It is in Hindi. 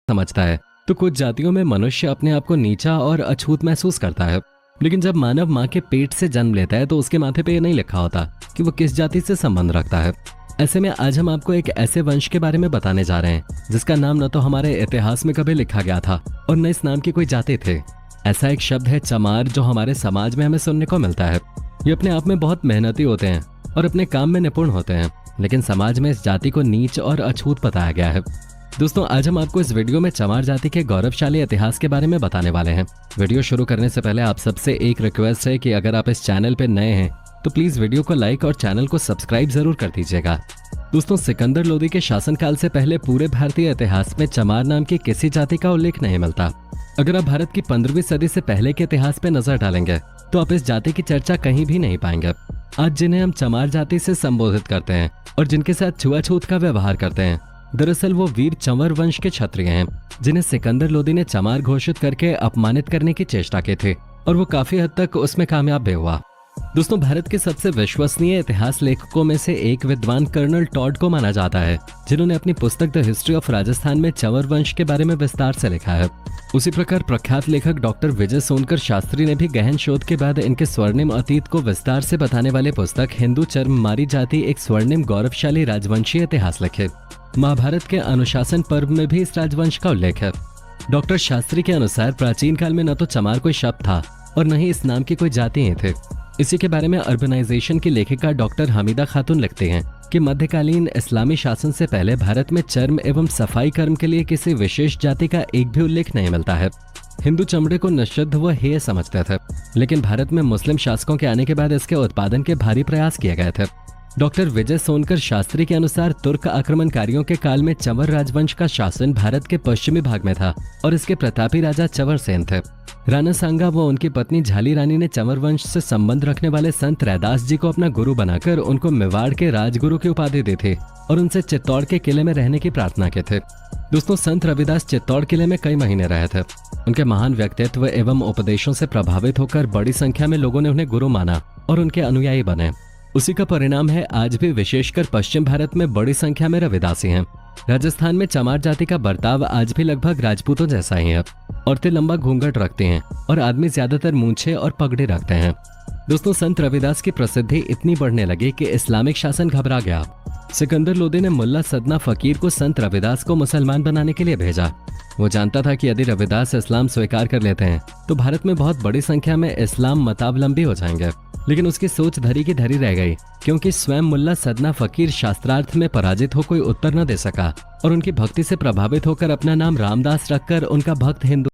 समझता है तो कुछ जातियों में मनुष्य अपने आप को नीचा और अछूत महसूस करता है। लेकिन जब मानव माँ के पेट से जन्म लेता है तो उसके माथे पे ये नहीं लिखा होता कि वो किस जाति से संबंध रखता है। ऐसे में आज हम आपको एक ऐसे वंश के बारे में बताने जा रहे हैं जिसका नाम न तो हमारे इतिहास में कभी लिखा गया था और न इस नाम की कोई जाति थे। ऐसा एक शब्द है चमार, जो हमारे समाज में हमें सुनने को मिलता है। ये अपने आप में बहुत मेहनती होते हैं और अपने काम में निपुण होते हैं, लेकिन समाज में इस जाति को नीच और अछूत बताया गया है। दोस्तों, आज हम आपको इस वीडियो में चमार जाति के गौरवशाली इतिहास के बारे में बताने वाले हैं। वीडियो शुरू करने से पहले आप सबसे एक रिक्वेस्ट है कि अगर आप इस चैनल पे नए हैं तो प्लीज वीडियो को लाइक और चैनल को सब्सक्राइब जरूर कर दीजिएगा। दोस्तों, सिकंदर लोदी के शासनकाल से पहले पूरे भारतीय इतिहास में चमार नाम की किसी जाति का उल्लेख नहीं मिलता। अगर आप भारत की 15वीं सदी से पहले के इतिहास पे नजर डालेंगे तो आप इस जाति की चर्चा कहीं भी नहीं पाएंगे। आज जिन्हें हम चमार जाति से संबोधित करते हैं और जिनके साथ छुआछूत का व्यवहार करते हैं, दरअसल वो वीर चंवर वंश के क्षत्रिय हैं, जिन्हें सिकंदर लोदी ने चमार घोषित करके अपमानित करने की चेष्टा की थी और वो काफी हद तक उसमें कामयाब भी हुआ। दोस्तों, भारत के सबसे विश्वसनीय इतिहास लेखकों में से एक विद्वान कर्नल टॉड को माना जाता है, जिन्होंने अपनी पुस्तक द हिस्ट्री ऑफ राजस्थान में चंवर वंश के बारे में विस्तार से लिखा है। उसी प्रकार प्रख्यात लेखक डॉक्टर विजय सोनकर शास्त्री ने भी गहन शोध के बाद इनके स्वर्णिम अतीत को विस्तार से बताने वाले पुस्तक हिंदू चर्ममारी जाति एक स्वर्णिम गौरवशाली राजवंशीय इतिहास लिखे। महाभारत के अनुशासन पर्व में भी इस राजवंश का उल्लेख है। डॉक्टर शास्त्री के अनुसार प्राचीन काल में न तो चमार कोई शब्द था और न ही इस नाम की कोई जाति थे। इसी के बारे में अर्बनाइजेशन की लेखिका डॉक्टर हमीदा खातून लिखते हैं कि मध्यकालीन इस्लामी शासन से पहले भारत में चर्म एवं सफाई कर्म के लिए किसी विशेष जाति का एक भी उल्लेख नहीं मिलता है। हिंदू चमड़े को निषिद्ध व हेय समझते थे, लेकिन भारत में मुस्लिम शासकों के आने के बाद इसके उत्पादन के भारी प्रयास किए गए थे। डॉक्टर विजय सोनकर शास्त्री के अनुसार तुर्क आक्रमणकारियों के काल में चंवर राजवंश का शासन भारत के पश्चिमी भाग में था और इसके प्रतापी राजा चंवर सेन थे। राणा सांगा व उनकी पत्नी झाली रानी ने चंवर वंश से संबंध रखने वाले संत रैदास जी को अपना गुरु बनाकर उनको मेवाड़ के राजगुरु की उपाधि दी थी और उनसे चित्तौड़ के किले में रहने की प्रार्थना की थी। दोस्तों, संत रविदास चित्तौड़ किले में कई महीने रहे थे। उनके महान व्यक्तित्व एवं उपदेशों से प्रभावित होकर बड़ी संख्या में लोगों ने उन्हें गुरु माना और उनके अनुयायी बने। उसी का परिणाम है आज भी विशेषकर पश्चिम भारत में बड़ी संख्या में रविदासी हैं। राजस्थान में चमार जाति का बर्ताव आज भी लगभग राजपूतों जैसा ही है। औरतें लंबा घूंघट रखती हैं और आदमी ज्यादातर मूंछें और पगड़ी रखते हैं। दोस्तों, संत रविदास की प्रसिद्धि इतनी बढ़ने लगी कि इस्लामिक शासन घबरा गया। सिकंदर लोदी ने मुल्ला सदना फकीर को संत रविदास को मुसलमान बनाने के लिए भेजा। वो जानता था कि यदि रविदास इस्लाम स्वीकार कर लेते हैं तो भारत में बहुत बड़ी संख्या में इस्लाम मतावलंबी हो जाएंगे, लेकिन उसकी सोच धरी की धरी रह गई, क्योंकि स्वयं मुल्ला सदना फकीर शास्त्रार्थ में पराजित हो कोई उत्तर न दे सका और उनकी भक्ति से प्रभावित होकर अपना नाम रामदास रखकर उनका भक्त हिंदू